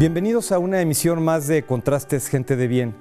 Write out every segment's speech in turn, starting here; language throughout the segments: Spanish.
Bienvenidos a una emisión más de Contrastes, Gente de Bien.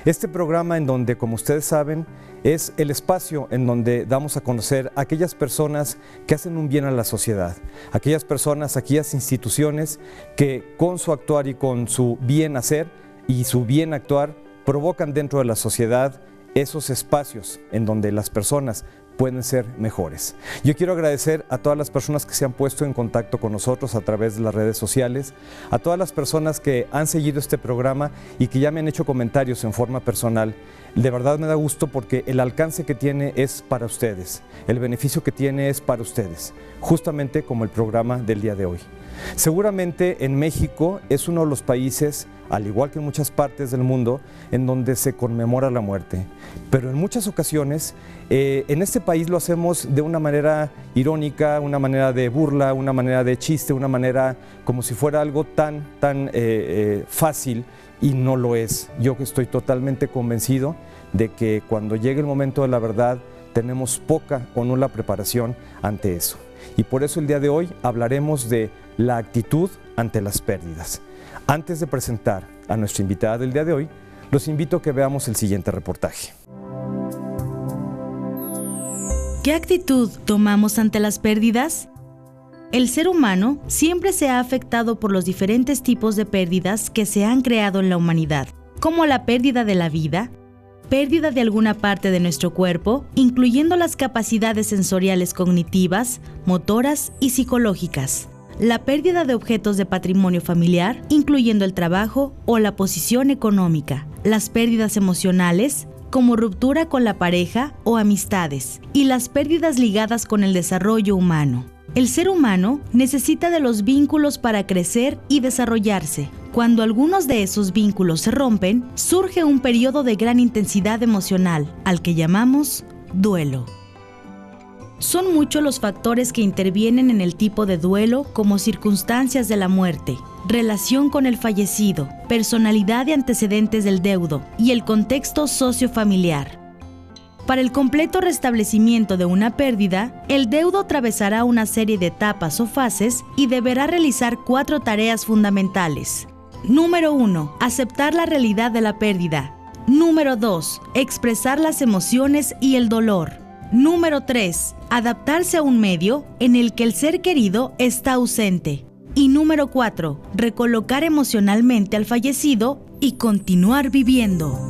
Este programa en donde, como ustedes saben, es el espacio en donde damos a conocer a aquellas personas que hacen un bien a la sociedad, aquellas personas, aquellas instituciones que con su actuar y con su bien hacer y su bien actuar provocan dentro de la sociedad esos espacios en donde las personas pueden ser mejores. Yo quiero agradecer a todas las personas que se han puesto en contacto con nosotros a través de las redes sociales, a todas las personas que han seguido este programa y que ya me han hecho comentarios en forma personal. De verdad me da gusto porque el alcance que tiene es para ustedes, el beneficio que tiene es para ustedes, justamente como el programa del día de hoy. Seguramente en México es uno de los países, al igual que en muchas partes del mundo, en donde se conmemora la muerte. Pero en muchas ocasiones, en este país lo hacemos de una manera irónica, una manera de burla, una manera de chiste, una manera como si fuera algo tan fácil, y no lo es. Yo estoy totalmente convencido de que cuando llegue el momento de la verdad, tenemos poca o nula preparación ante eso. Y por eso el día de hoy hablaremos de la actitud ante las pérdidas. Antes de presentar a nuestra invitada del día de hoy, los invito a que veamos el siguiente reportaje. ¿Qué actitud tomamos ante las pérdidas? El ser humano siempre se ha afectado por los diferentes tipos de pérdidas que se han creado en la humanidad, como la pérdida de la vida, pérdida de alguna parte de nuestro cuerpo, incluyendo las capacidades sensoriales cognitivas, motoras y psicológicas, la pérdida de objetos de patrimonio familiar, incluyendo el trabajo o la posición económica, las pérdidas emocionales, como ruptura con la pareja o amistades, y las pérdidas ligadas con el desarrollo humano. El ser humano necesita de los vínculos para crecer y desarrollarse. Cuando algunos de esos vínculos se rompen, surge un periodo de gran intensidad emocional, al que llamamos duelo. Son muchos los factores que intervienen en el tipo de duelo, como circunstancias de la muerte, relación con el fallecido, personalidad y antecedentes del deudo y el contexto sociofamiliar. Para el completo restablecimiento de una pérdida, el deudo atravesará una serie de etapas o fases y deberá realizar 4 tareas fundamentales. Número 1. Aceptar la realidad de la pérdida. Número 2. Expresar las emociones y el dolor. Número 3. Adaptarse a un medio en el que el ser querido está ausente. Y número 4. Recolocar emocionalmente al fallecido y continuar viviendo.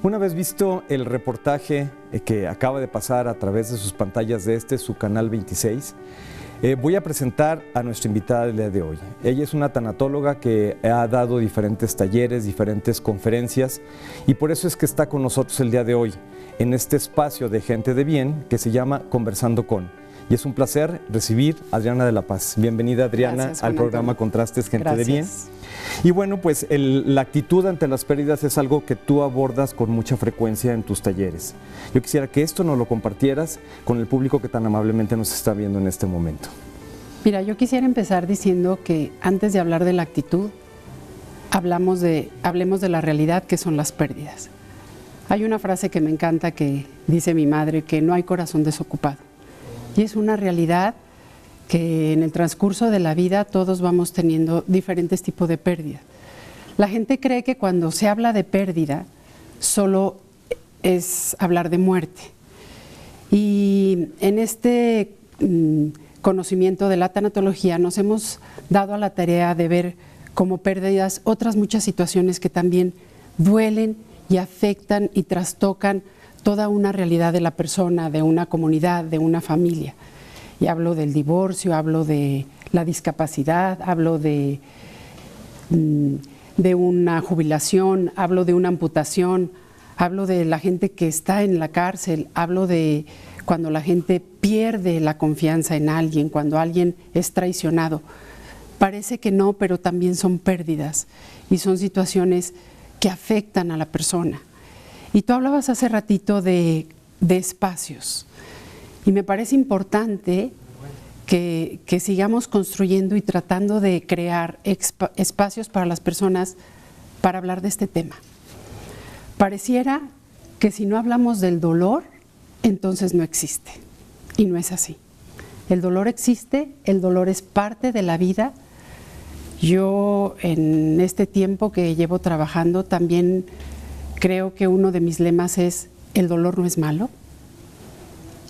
Una vez visto el reportaje que acaba de pasar a través de sus pantallas de su canal 26, voy a presentar a nuestra invitada del día de hoy. Ella es una tanatóloga que ha dado diferentes talleres, diferentes conferencias, y por eso es que está con nosotros el día de hoy en este espacio de Gente de Bien que se llama Conversando con. Y es un placer recibir a Adriana de la Paz. Bienvenida, Adriana. Gracias, al programa Contrastes, Gente de Bien. Y bueno, pues la actitud ante las pérdidas es algo que tú abordas con mucha frecuencia en tus talleres. Yo quisiera que esto nos lo compartieras con el público que tan amablemente nos está viendo en este momento. Mira, yo quisiera empezar diciendo que antes de hablar de la actitud, hablemos de la realidad, que son las pérdidas. Hay una frase que me encanta que dice mi madre, que no hay corazón desocupado. Y es una realidad que en el transcurso de la vida todos vamos teniendo diferentes tipos de pérdida. La gente cree que cuando se habla de pérdida solo es hablar de muerte. Y en este conocimiento de la tanatología nos hemos dado a la tarea de ver como pérdidas otras muchas situaciones que también duelen y afectan y trastocan toda una realidad de la persona, de una comunidad, de una familia. Y hablo del divorcio, hablo de la discapacidad, hablo de una jubilación, hablo de una amputación, hablo de la gente que está en la cárcel, hablo de cuando la gente pierde la confianza en alguien, cuando alguien es traicionado. Parece que no, pero también son pérdidas y son situaciones que afectan a la persona. Y tú hablabas hace ratito de espacios. Y me parece importante que sigamos construyendo y tratando de crear espacios para las personas para hablar de este tema. Pareciera que si no hablamos del dolor, entonces no existe. Y no es así. El dolor existe, el dolor es parte de la vida Yo en este tiempo que llevo trabajando también creo que uno de mis lemas es: el dolor no es malo,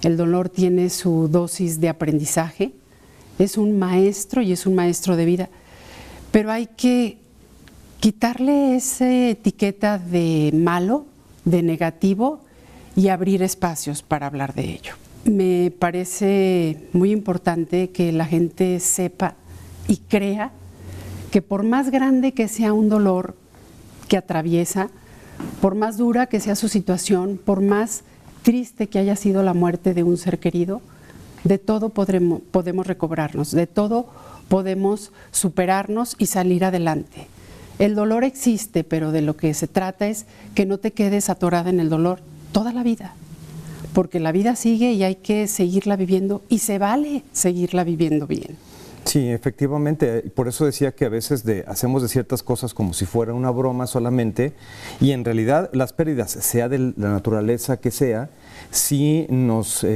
el dolor tiene su dosis de aprendizaje, es un maestro y es un maestro de vida, pero hay que quitarle esa etiqueta de malo, de negativo, y abrir espacios para hablar de ello. Me parece muy importante que la gente sepa y crea que por más grande que sea un dolor que atraviesa, por más dura que sea su situación, por más triste que haya sido la muerte de un ser querido, de todo podemos recobrarnos, de todo podemos superarnos y salir adelante. El dolor existe, pero de lo que se trata es que no te quedes atorada en el dolor toda la vida, porque la vida sigue y hay que seguirla viviendo, y se vale seguirla viviendo bien. Sí, efectivamente, por eso decía que a veces hacemos de ciertas cosas como si fuera una broma solamente, y en realidad las pérdidas, sea de la naturaleza que sea, sí nos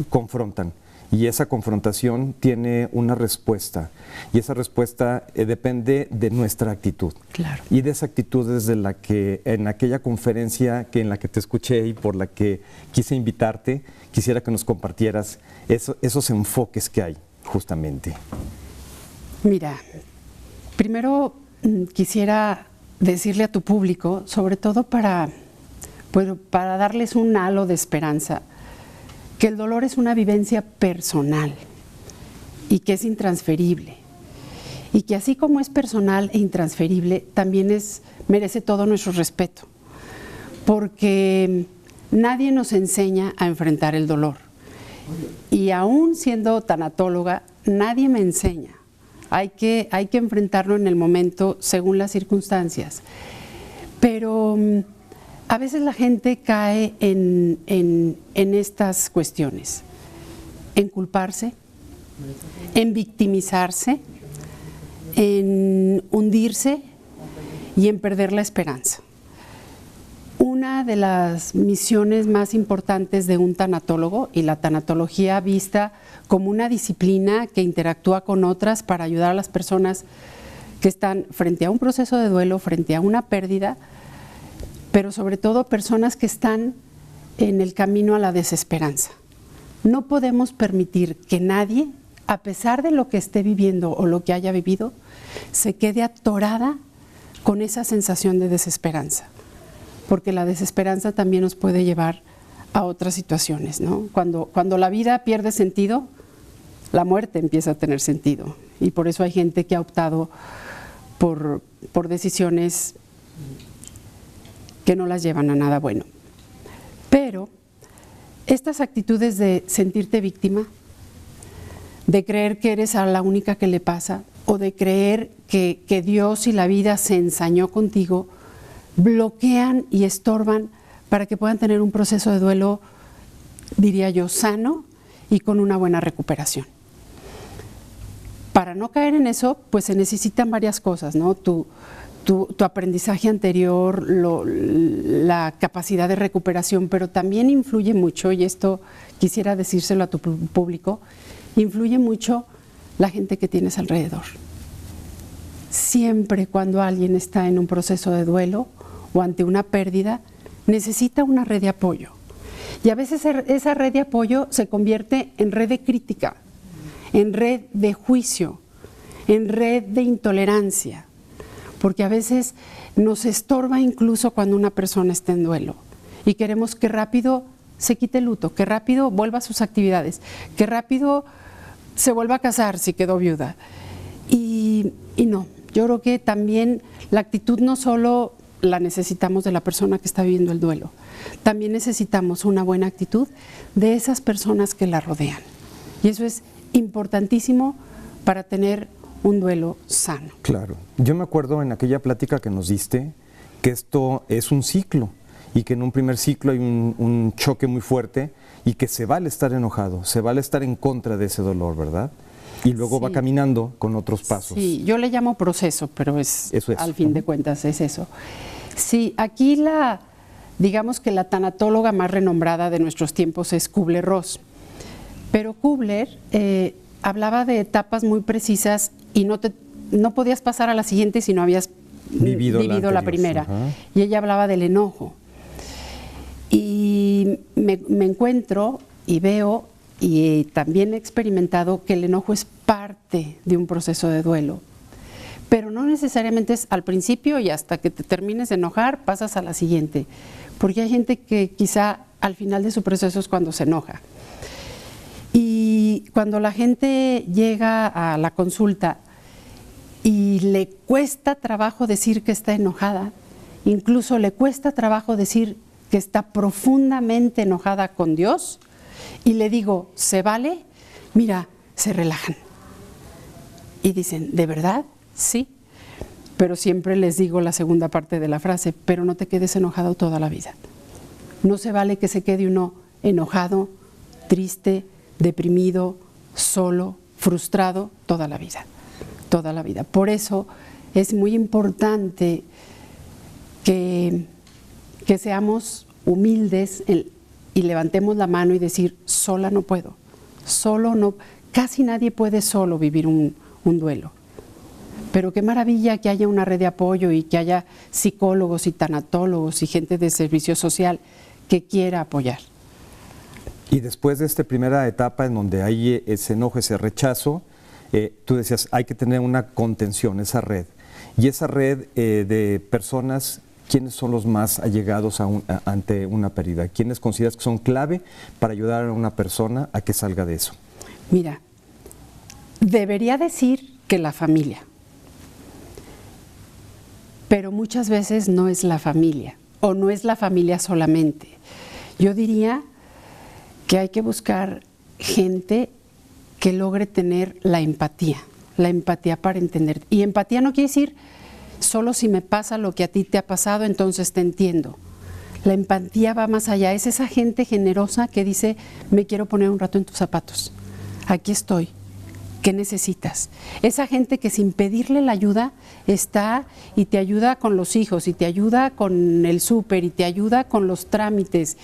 confrontan. Y esa confrontación tiene una respuesta, y esa respuesta depende de nuestra actitud. Claro. Y de esa actitud es de la que en aquella conferencia en la que te escuché y por la que quise invitarte, quisiera que nos compartieras esos enfoques que hay justamente. Mira, primero quisiera decirle a tu público, sobre todo para darles un halo de esperanza, que el dolor es una vivencia personal y que es intransferible, y que así como es personal e intransferible, también merece todo nuestro respeto, porque nadie nos enseña a enfrentar el dolor, y aún siendo tanatóloga, nadie me enseña. Hay que enfrentarlo en el momento según las circunstancias, pero a veces la gente cae en estas cuestiones, en culparse, en victimizarse, en hundirse y en perder la esperanza. Una de las misiones más importantes de un tanatólogo, y la tanatología vista como una disciplina que interactúa con otras para ayudar a las personas que están frente a un proceso de duelo, frente a una pérdida, pero sobre todo personas que están en el camino a la desesperanza. No podemos permitir que nadie, a pesar de lo que esté viviendo o lo que haya vivido, se quede atorada con esa sensación de desesperanza, porque la desesperanza también nos puede llevar a otras situaciones, ¿no? Cuando la vida pierde sentido, la muerte empieza a tener sentido, y por eso hay gente que ha optado por decisiones que no las llevan a nada bueno. Pero estas actitudes de sentirte víctima, de creer que eres a la única que le pasa, o de creer que Dios y la vida se ensañó contigo, bloquean y estorban para que puedan tener un proceso de duelo, diría yo, sano y con una buena recuperación. Para no caer en eso, pues se necesitan varias cosas, ¿no? Tu aprendizaje anterior, la capacidad de recuperación, pero también influye mucho, y esto quisiera decírselo a tu público, influye mucho la gente que tienes alrededor. Siempre cuando alguien está en un proceso de duelo o ante una pérdida, necesita una red de apoyo. Y a veces esa red de apoyo se convierte en red de crítica, en red de juicio, en red de intolerancia, porque a veces nos estorba incluso cuando una persona está en duelo y queremos que rápido se quite el luto, que rápido vuelva a sus actividades, que rápido se vuelva a casar si quedó viuda. Y no, yo creo que también la actitud no solo la necesitamos de la persona que está viviendo el duelo, también necesitamos una buena actitud de esas personas que la rodean. Y eso es importantísimo para tener un duelo sano. Claro. Yo me acuerdo en aquella plática que nos diste que esto es un ciclo, y que en un primer ciclo hay un choque muy fuerte, y que se vale estar enojado, se vale estar en contra de ese dolor, ¿verdad? Y luego va caminando con otros pasos. Sí, yo le llamo proceso, pero eso es, al fin de cuentas es eso. Sí, aquí digamos que la tanatóloga más renombrada de nuestros tiempos es Kubler-Ross, pero Kubler hablaba de etapas muy precisas, y no te no podías pasar a la siguiente si no habías vivido la primera. Ajá. Y ella hablaba del enojo. Y me encuentro y veo, y también he experimentado que el enojo es parte de un proceso de duelo. Pero no necesariamente es al principio y hasta que te termines de enojar pasas a la siguiente. Porque hay gente que quizá al final de su proceso es cuando se enoja. Y cuando la gente llega a la consulta y le cuesta trabajo decir que está enojada, incluso le cuesta trabajo decir que está profundamente enojada con Dios, y le digo, ¿se vale? Mira, se relajan. Y dicen, ¿de verdad? Sí. Pero siempre les digo la segunda parte de la frase, pero no te quedes enojado toda la vida. No se vale que se quede uno enojado, triste, deprimido, solo, frustrado toda la vida. Toda la vida. Por eso es muy importante que seamos humildes y levantemos la mano y decir, sola no puedo, solo no, casi nadie puede solo vivir un duelo. Pero qué maravilla que haya una red de apoyo y que haya psicólogos y tanatólogos y gente de servicio social que quiera apoyar. Y después de esta primera etapa en donde hay ese enojo, ese rechazo, tú decías, hay que tener una contención, esa red. Y esa red de personas, ¿quiénes son los más allegados ante una pérdida? ¿Quiénes consideras que son clave para ayudar a una persona a que salga de eso? Mira, debería decir que la familia, pero muchas veces no es la familia, o no es la familia solamente. Yo diría que hay que buscar gente que logre tener la empatía para entender. Y empatía no quiere decir solo si me pasa lo que a ti te ha pasado, entonces te entiendo. La empatía va más allá, es esa gente generosa que dice, me quiero poner un rato en tus zapatos, aquí estoy, ¿qué necesitas? Esa gente que sin pedirle la ayuda está y te ayuda con los hijos, y te ayuda con el súper, y te ayuda con los trámites.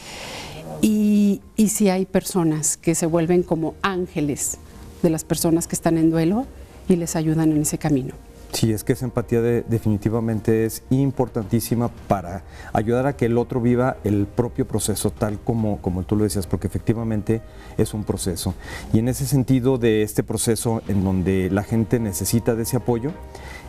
Y si hay personas que se vuelven como ángeles de las personas que están en duelo y les ayudan en ese camino. Sí, es que esa empatía definitivamente es importantísima para ayudar a que el otro viva el propio proceso tal como tú lo decías, porque efectivamente es un proceso. Y en ese sentido de este proceso en donde la gente necesita de ese apoyo,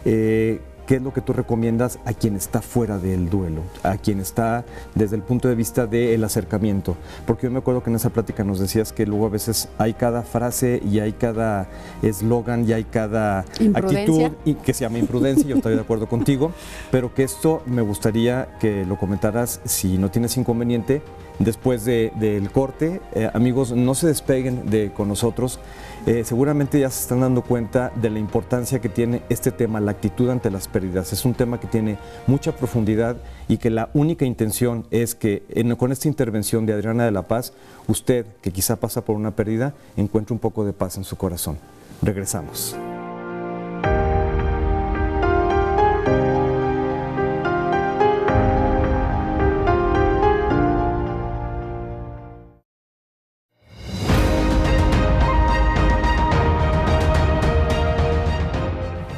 ¿qué es lo que tú recomiendas a quien está fuera del duelo, a quien está desde el punto de vista del acercamiento? Porque yo me acuerdo que en esa plática nos decías que luego a veces hay cada frase y hay cada eslogan y hay cada actitud y que se llama imprudencia, yo estoy de acuerdo contigo, pero que esto me gustaría que lo comentaras, si no tienes inconveniente, después del corte. Amigos, no se despeguen con nosotros. Seguramente ya se están dando cuenta de la importancia que tiene este tema, la actitud ante las pérdidas. Es un tema que tiene mucha profundidad y que la única intención es que con esta intervención de Adriana de la Paz, usted, que quizá pasa por una pérdida, encuentre un poco de paz en su corazón. Regresamos.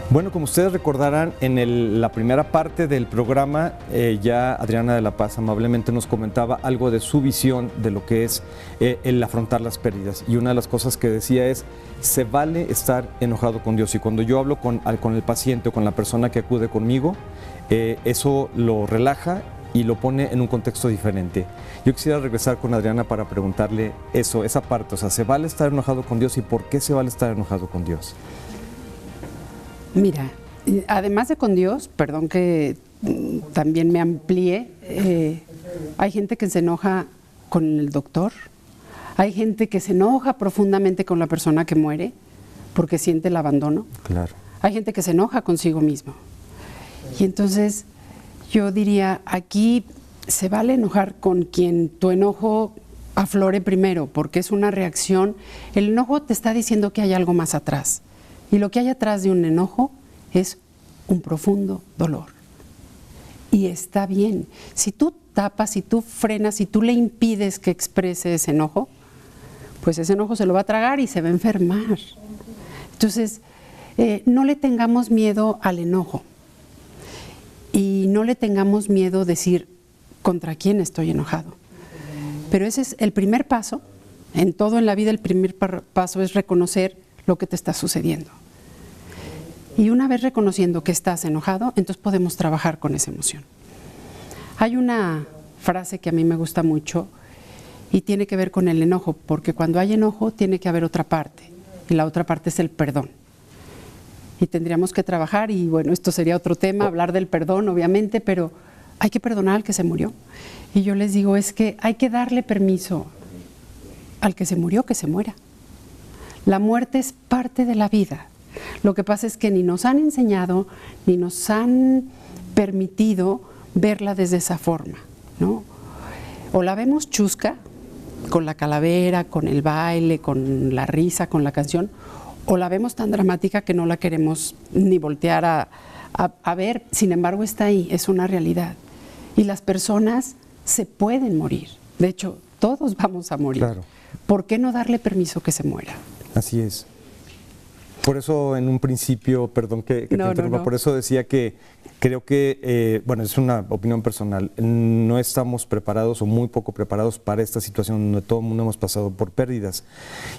Bueno, como ustedes recordarán, en la primera parte del programa, ya Adriana de la Paz amablemente nos comentaba algo de su visión de lo que es el afrontar las pérdidas. Y una de las cosas que decía es, se vale estar enojado con Dios. Y cuando yo hablo con el paciente o con la persona que acude conmigo, eso lo relaja y lo pone en un contexto diferente. Yo quisiera regresar con Adriana para preguntarle eso, esa parte, o sea, ¿se vale estar enojado con Dios y por qué se vale estar enojado con Dios? Mira, además de con Dios, perdón que también me amplíe, hay gente que se enoja con el doctor, hay gente que se enoja profundamente con la persona que muere porque siente el abandono. Claro. Hay gente que se enoja consigo mismo. Y entonces yo diría, aquí se vale enojar con quien tu enojo aflore primero, porque es una reacción. El enojo te está diciendo que hay algo más atrás. Y lo que hay atrás de un enojo es un profundo dolor. Y está bien. Si tú tapas, si tú frenas, si tú le impides que exprese ese enojo, pues ese enojo se lo va a tragar y se va a enfermar. Entonces, No le tengamos miedo al enojo y no le tengamos miedo a decir contra quién estoy enojado. Pero ese es el primer paso. En todo en la vida el primer paso es reconocer lo que te está sucediendo. Y una vez reconociendo que estás enojado, entonces podemos trabajar con esa emoción. Hay una frase que a mí me gusta mucho y tiene que ver con el enojo, porque cuando hay enojo tiene que haber otra parte, y la otra parte es el perdón. Y tendríamos que trabajar, y bueno, esto sería otro tema, hablar del perdón, obviamente, pero hay que perdonar al que se murió. Y yo les digo, es que hay que darle permiso al que se murió, que se muera. La muerte es parte de la vida. Lo que pasa es que ni nos han enseñado, ni nos han permitido verla desde esa forma, ¿no? O la vemos chusca, con la calavera, con el baile, con la risa, con la canción, o la vemos tan dramática que no la queremos ni voltear a ver. Sin embargo, está ahí, es una realidad. Y las personas se pueden morir. De hecho, todos vamos a morir. Claro. ¿Por qué no darle permiso que se muera? Así es. Por eso en un principio, perdón que te interrumpa, por eso decía que creo que, bueno, es una opinión personal, no estamos preparados o muy poco preparados para esta situación donde todo el mundo hemos pasado por pérdidas.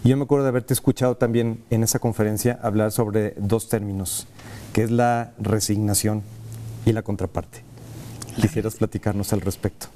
Y yo me acuerdo de haberte escuchado también en esa conferencia hablar sobre dos términos, que es la resignación y la contraparte. ¿Quisieras platicarnos al respecto?